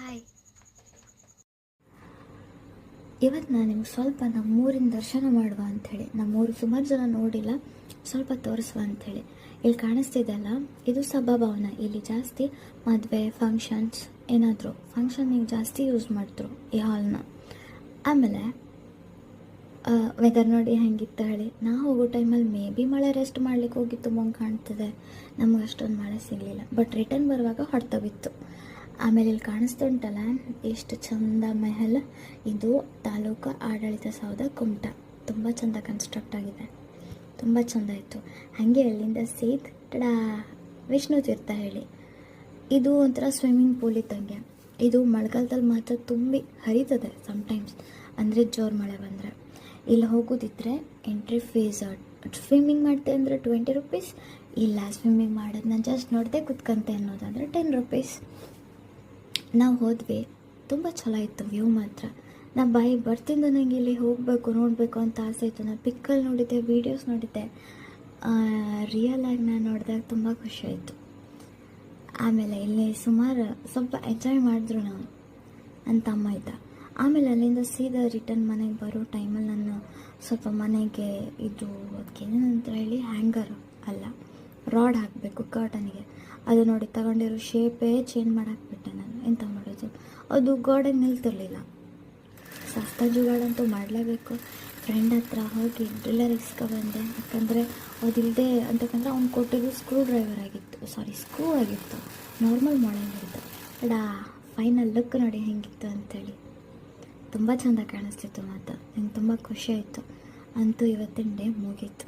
Hi, ಇವತ್ತು ನಾನು ನಿಮ್ಗೆ ಸ್ವಲ್ಪ ನಮ್ಮೂರಿನ ದರ್ಶನ ಮಾಡುವ ಅಂಥೇಳಿ. ನಮ್ಮೂರು ಸುಮಾರು ಜನ ನೋಡಿಲ್ಲ, ಸ್ವಲ್ಪ ತೋರಿಸುವ ಅಂಥೇಳಿ. ಇಲ್ಲಿ ಕಾಣಿಸ್ತಿದ್ದಲ್ಲ, ಇದು ಸಭಾಭವನ. ಇಲ್ಲಿ ಜಾಸ್ತಿ ಮದುವೆ ಫಂಕ್ಷನ್ಸ್ ಏನಾದರೂ ಫಂಕ್ಷನಿಗೆ ಜಾಸ್ತಿ ಯೂಸ್ ಮಾಡ್ತರು ಈ ಹಾಲ್ನ. ಆಮೇಲೆ ವೆದರ್ ನೋಡಿ ಹೆಂಗಿತ್ತು ಹೇಳಿ. ನಾವು ಹೋಗೋ ಟೈಮಲ್ಲಿ ಮೇ ಬಿ ಮಳೆ ರೆಸ್ಟ್ ಮಾಡ್ಲಿಕ್ಕೆ ಹೋಗಿತ್ತು ಮಂಗೆ ಕಾಣ್ತದೆ. ನಮ್ಗೆ ಅಷ್ಟೊಂದು ಮಳೆ ಸಿಗಲಿಲ್ಲ, ಬಟ್ ರಿಟರ್ನ್ ಬರುವಾಗ ಹೊಡೆತ ಬಿತ್ತು. ಆಮೇಲೆ ಇಲ್ಲಿ ಕಾಣಿಸ್ತಾ ಉಂಟಲ್ಲ ಎಷ್ಟು ಚಂದ ಮೆಹಲ್. ಇದು ತಾಲೂಕು ಆಡಳಿತ ಸೌಧ ಕುಮಟಾ. ತುಂಬ ಚಂದ ಕನ್ಸ್ಟ್ರಕ್ಟ್ ಆಗಿದೆ, ತುಂಬ ಚಂದ ಇತ್ತು. ಹಾಗೆ ಅಲ್ಲಿಂದ ಸೀತ್ ಟಡಾ ವಿಷ್ಣು ತೀರ್ಥ ಹೇಳಿ. ಇದು ಒಂಥರ ಸ್ವಿಮ್ಮಿಂಗ್ ಪೂಲ್ ಇದ್ದಂಗೆ. ಇದು ಮಳೆಗಾಲದಲ್ಲಿ ಮಾತ್ರ ತುಂಬಿ ಹರಿತದೆ ಸಮ್ಟೈಮ್ಸ್, ಅಂದರೆ ಜೋರು ಮಳೆ ಬಂದರೆ. ಇಲ್ಲಿ ಹೋಗೋದಿದ್ರೆ ಎಂಟ್ರಿ ಫೀಸ್, ಸ್ವಿಮ್ಮಿಂಗ್ ಮಾಡ್ತೆ ಅಂದರೆ 20 ರೂಪೀಸ್. ಇಲ್ಲ ಸ್ವಿಮ್ಮಿಂಗ್ ಮಾಡೋದು ನಾನು ಜಸ್ಟ್ ನೋಡಿದೆ ಕುತ್ಕಂತೆ ಅನ್ನೋದಾದರೆ 10 ರೂಪೀಸ್. ನಾವು ಹೋದ್ವಿ, ತುಂಬ ಚಲೋ ಇತ್ತು ವ್ಯೂ ಮಾತ್ರ. ನಾ ಬರ್ತಿದ್ದು ನನಗೆ ಇಲ್ಲಿ ಹೋಗಬೇಕು ನೋಡಬೇಕು ಅಂತ ಆಸೆ ಇತ್ತು. ನಾನು ಪಿಕ್ಕಲ್ಲಿ ನೋಡಿದ್ದೆ, ವೀಡಿಯೋಸ್ ನೋಡಿದ್ದೆ, ರಿಯಲ್ ಆಗಿ ನಾನು ನೋಡಿದಾಗ ತುಂಬ ಖುಷಿ ಆಯಿತು. ಆಮೇಲೆ ಇಲ್ಲಿ ಸುಮಾರು ಸ್ವಲ್ಪ ಎಂಜಾಯ್ ಮಾಡಿದ್ರು ನಾವು, ನನ್ನ ತಮ್ಮ ಇದ್ದ. ಆಮೇಲೆ ಅಲ್ಲಿಂದ ಸೀದಾ ರಿಟರ್ನ್ ಮನೆಗೆ ಬರೋ ಟೈಮಲ್ಲಿ ನಾನು ಸ್ವಲ್ಪ ಮನೆಗೆ ಇದು ಅದಕ್ಕೇನೇನಂತ ಹೇಳಿ ಹ್ಯಾಂಗರು ಅಲ್ಲ ರಾಡ್ ಹಾಕಬೇಕು ಕರ್ಟನಿಗೆ. ಅದು ನೋಡಿ ತಗೊಂಡಿರೋ ಶೇಪೇ ಚೇಂಜ್ ಮಾಡಾಕ್ಬಿಟ್ಟೆ ನಾನು. ಎಂತ ಮಾಡೋದು, ಅದು ಗಾರ್ಡನ್ ನಿಲ್ತಿರಲಿಲ್ಲ. ಸಸ್ತಾ ಜುಗಾಡಂತೂ ಮಾಡಲೇಬೇಕು. ಫ್ರೆಂಡ್ ಹತ್ರ ಹೋಗಿ ಡ್ರಿಲ್ಲರ್ ಇಸ್ಕೊಬಂದೆ. ಯಾಕಂದರೆ ಅದಿಲ್ಲದೆ ಅಂತಕಂದ್ರೆ ಅವ್ನು ಕೊಟ್ಟಿದ್ದು ಸ್ಕ್ರೂ ಆಗಿತ್ತು, ನಾರ್ಮಲ್ ಮಾಡಂಗಿತ್ತು. ಫೈನಲ್ ಲುಕ್ ನೋಡಿ ಹೆಂಗಿತ್ತು ಅಂಥೇಳಿ. ತುಂಬ ಚೆಂದ ಕಾಣಿಸ್ತಿತ್ತು. ಮತ್ತು ನಂಗೆ ತುಂಬ ಖುಷಿ ಆಯಿತು. ಅಂತೂ ಇವತ್ತಿನ ಡೇ ಮುಗೀತು.